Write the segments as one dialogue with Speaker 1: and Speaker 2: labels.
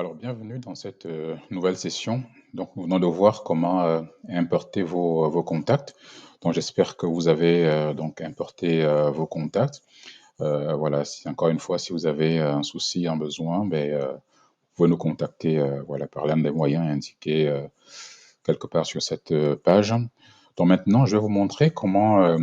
Speaker 1: Alors, bienvenue dans cette nouvelle session. Donc, nous venons de voir comment importer vos contacts. Donc, j'espère que vous avez donc importé vos contacts. Voilà, si encore une fois, si vous avez un souci, un besoin, vous pouvez nous contacter voilà, par l'un des moyens indiqués quelque part sur cette page. Donc, maintenant, je vais vous montrer comment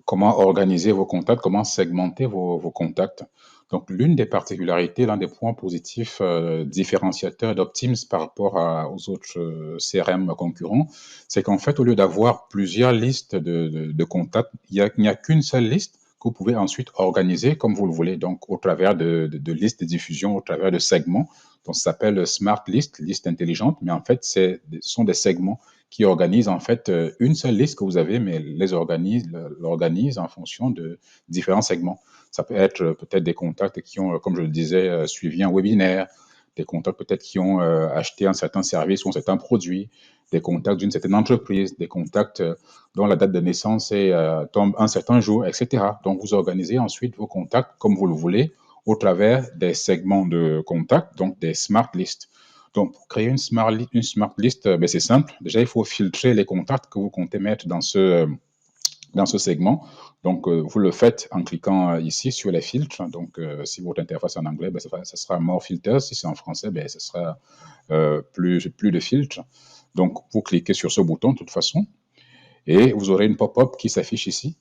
Speaker 1: organiser vos contacts, comment segmenter vos contacts. Donc, l'une des particularités, l'un des points positifs différenciateurs d'Optims par rapport aux autres CRM concurrents, c'est qu'en fait, au lieu d'avoir plusieurs listes de contacts, il n'y a qu'une seule liste que vous pouvez ensuite organiser comme vous le voulez, donc au travers de listes de diffusion, au travers de segments. Donc, ça s'appelle Smart List, liste intelligente, mais en fait, ce sont des segments qui organisent en fait une seule liste que vous avez, mais l'organise en fonction de différents segments. Ça peut être peut-être des contacts qui ont, comme je le disais, suivi un webinaire, des contacts peut-être qui ont acheté un certain service ou un certain produit, des contacts d'une certaine entreprise, des contacts dont la date de naissance tombe un certain jour, etc. Donc, vous organisez ensuite vos contacts comme vous le voulez au travers des segments de contacts, donc des smart lists. Donc, pour créer une smart list, c'est simple. Déjà, il faut filtrer les contacts que vous comptez mettre dans ce segment. Donc, vous le faites en cliquant ici sur les filtres. Donc, si votre interface est en anglais, ça sera More Filters. Si c'est en français, ce sera plus de filtres. Donc, vous cliquez sur ce bouton de toute façon et vous aurez une pop-up qui s'affiche ici.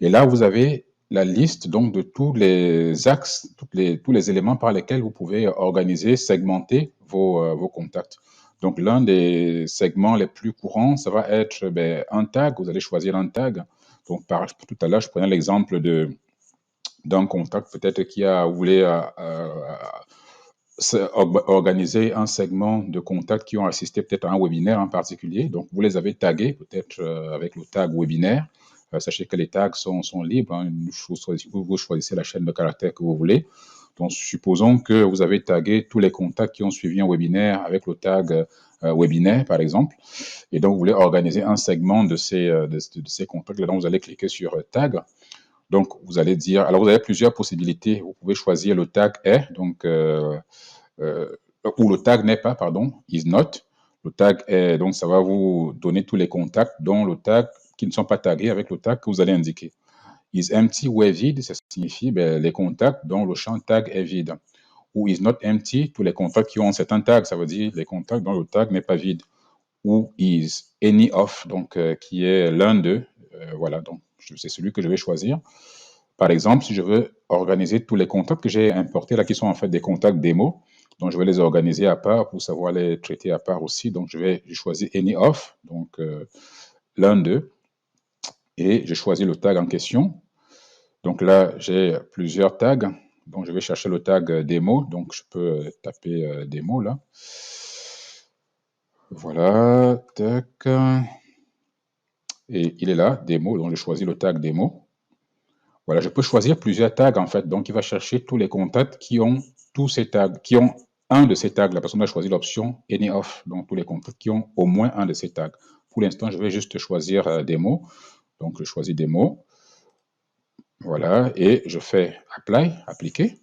Speaker 1: Et là, vous avez la liste donc de tous les axes, tous les éléments par lesquels vous pouvez organiser, segmenter vos contacts. Donc, l'un des segments les plus courants, ça va être un tag. Vous allez choisir un tag. Donc, tout à l'heure, je prenais l'exemple d'un contact peut-être qui voulait organiser un segment de contacts qui ont assisté peut-être à un webinaire en particulier. Donc, vous les avez tagués peut-être avec le tag webinaire. Sachez que les tags sont libres. Hein. Vous choisissez la chaîne de caractères que vous voulez. Donc, supposons que vous avez tagué tous les contacts qui ont suivi un webinaire avec le tag webinaire, par exemple. Et donc, vous voulez organiser un segment de ces contacts. Donc, vous allez cliquer sur tag. Donc, vous allez dire, alors vous avez plusieurs possibilités. Vous pouvez choisir le tag est, donc, ou le tag n'est pas, pardon, is not. Le tag est, donc, ça va vous donner tous les contacts dont le tag qui ne sont pas tagués avec le tag que vous allez indiquer. Is empty ou est vide, ça signifie les contacts dont le champ tag est vide. Ou is not empty, tous les contacts qui ont un certain tag, ça veut dire les contacts dont le tag n'est pas vide. Ou is any of, donc qui est l'un d'eux. Voilà, donc c'est celui que je vais choisir. Par exemple, si je veux organiser tous les contacts que j'ai importés là, qui sont en fait des contacts démo, donc je vais les organiser à part pour savoir les traiter à part aussi. Donc je choisis any of, donc l'un d'eux, et je choisis le tag en question. Donc là, j'ai plusieurs tags. Donc je vais chercher le tag démo. Donc je peux taper démo là. Voilà, tac. Et il est là, démo. Donc je choisis le tag démo. Voilà, je peux choisir plusieurs tags en fait. Donc, il va chercher tous les contacts qui ont tous ces tags, qui ont un de ces tags. La personne va choisir l'option Any of, donc tous les contacts qui ont au moins un de ces tags. Pour l'instant, je vais juste choisir des mots. Donc, je choisis des mots. Voilà, et je fais Apply, appliquer.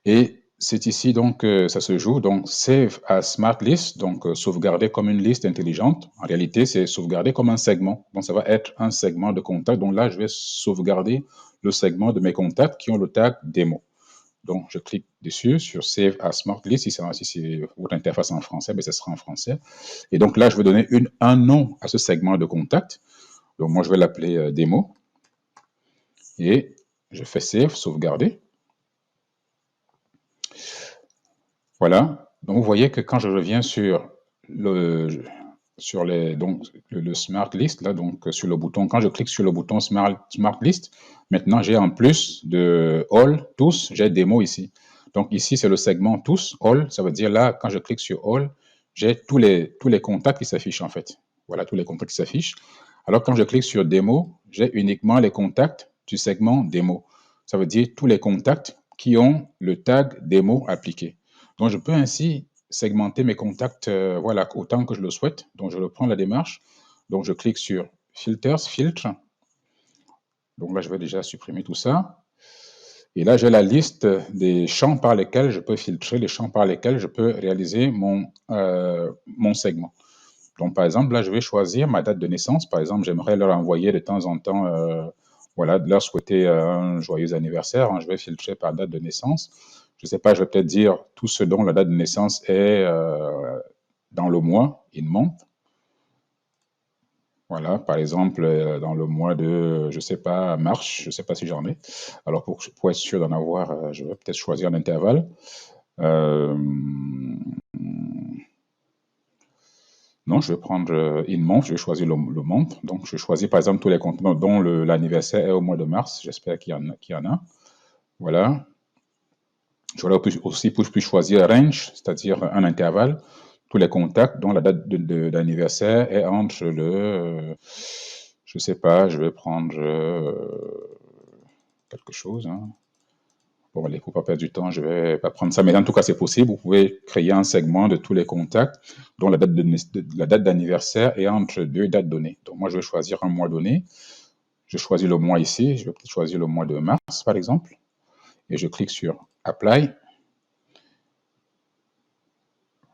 Speaker 1: Et c'est ici donc ça se joue. Donc, Save as Smart List, donc sauvegarder comme une liste intelligente. En réalité, c'est sauvegarder comme un segment. Donc, ça va être un segment de contact. Donc là, je vais sauvegarder le segment de mes contacts qui ont le tag démo. Donc, je clique dessus sur Save as Smart List. Si c'est votre interface en français, ce sera en français. Et donc là, je vais donner un nom à ce segment de contact. Donc, moi, je vais l'appeler démo. Et je fais Save, sauvegarder. Voilà. Donc, vous voyez que quand je reviens sur le Smart List, là, donc sur le bouton, quand je clique sur le bouton Smart List, maintenant j'ai en plus de All, tous, j'ai démo ici. Donc ici, c'est le segment tous, All, ça veut dire là, quand je clique sur All, j'ai tous les contacts qui s'affichent en fait. Voilà, tous les contacts qui s'affichent. Alors quand je clique sur démo, j'ai uniquement les contacts du segment démo. Ça veut dire tous les contacts qui ont le tag démo appliqué. Donc je peux ainsi segmenter mes contacts voilà, autant que je le souhaite. Donc, je reprends la démarche. Donc, je clique sur Filters, Filtre. Donc là, je vais déjà supprimer tout ça. Et là, j'ai la liste des champs par lesquels je peux filtrer, les champs par lesquels je peux réaliser mon segment. Donc, par exemple, là, je vais choisir ma date de naissance. Par exemple, j'aimerais leur envoyer de temps en temps, voilà, de leur souhaiter un joyeux anniversaire. Hein. Je vais filtrer par date de naissance. Je ne sais pas, je vais peut-être dire tout ce dont la date de naissance est dans le mois, in month. Voilà, par exemple, dans le mois de, je ne sais pas, mars, je ne sais pas si j'en ai. Alors, pour être sûr d'en avoir, je vais peut-être choisir un intervalle. Non, je vais prendre in month, je vais choisir le month. Donc, je choisis par exemple tous les comptes dont l'anniversaire est au mois de mars. J'espère qu'il y en a. Voilà. Je vais aussi pour choisir range, c'est-à-dire un intervalle. Tous les contacts dont la date d'anniversaire est entre le, je ne sais pas, je vais prendre quelque chose. Hein. Bon, allez, pour ne pas perdre du temps, je ne vais pas prendre ça. Mais en tout cas, c'est possible. Vous pouvez créer un segment de tous les contacts dont la date d'anniversaire est entre deux dates données. Donc, moi, je vais choisir un mois donné. Je choisis le mois ici. Je vais peut-être choisir le mois de mars, par exemple. Et je clique sur Apply.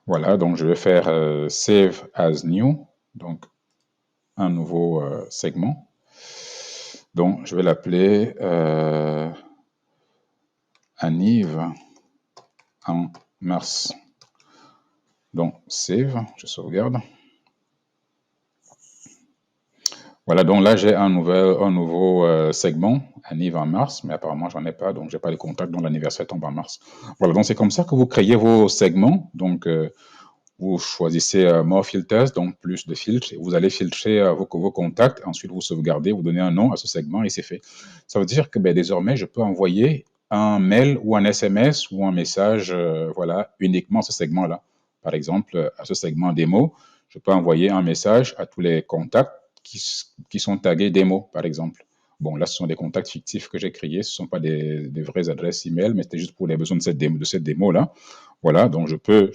Speaker 1: Voilà, donc je vais faire Save as New. Donc, un nouveau segment. Donc, je vais l'appeler Anniv en mars. Donc, save, je sauvegarde. Voilà, donc là, j'ai un nouveau segment, Anniv en mars, mais apparemment, j'en ai pas, donc j'ai pas les contacts dont l'anniversaire tombe en mars. Voilà, donc c'est comme ça que vous créez vos segments. Donc, vous choisissez More Filters, donc plus de filtres, et vous allez filtrer vos contacts. Ensuite, vous sauvegardez, vous donnez un nom à ce segment et c'est fait. Ça veut dire que désormais, je peux envoyer un mail ou un SMS ou un message, voilà, uniquement à ce segment-là. Par exemple, à ce segment démo, je peux envoyer un message à tous les contacts qui sont tagués démo, par exemple. Bon, là, ce sont des contacts fictifs que j'ai créés. Ce ne sont pas des vraies adresses email, mais c'était juste pour les besoins de cette démo-là. Voilà, donc je peux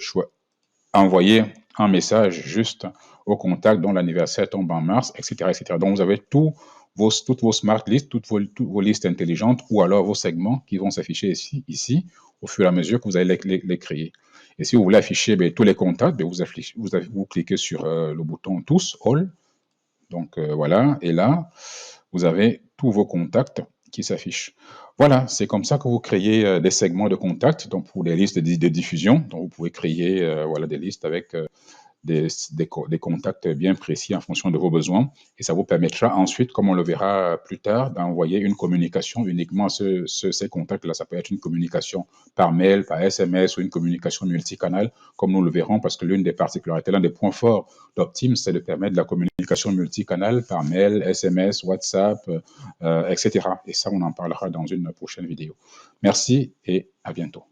Speaker 1: envoyer un message juste au contact dont l'anniversaire tombe en mars, etc., etc. Donc, vous avez toutes vos smart lists, toutes vos listes intelligentes ou alors vos segments qui vont s'afficher ici, au fur et à mesure que vous allez les créer. Et si vous voulez afficher tous les contacts, vous cliquez sur le bouton Tous, All. Donc, voilà. Et là, vous avez tous vos contacts qui s'affichent. Voilà, c'est comme ça que vous créez des segments de contacts, donc pour les listes de diffusion. Donc, vous pouvez créer voilà, des listes avec des contacts bien précis en fonction de vos besoins. Et ça vous permettra ensuite, comme on le verra plus tard, d'envoyer une communication uniquement à ces contacts-là. Ça peut être une communication par mail, par SMS ou une communication multicanal, comme nous le verrons, parce que l'une des particularités, l'un des points forts d'Optim, c'est de permettre de la communication multicanal par mail, SMS, WhatsApp, etc. Et ça, on en parlera dans une prochaine vidéo. Merci et à bientôt.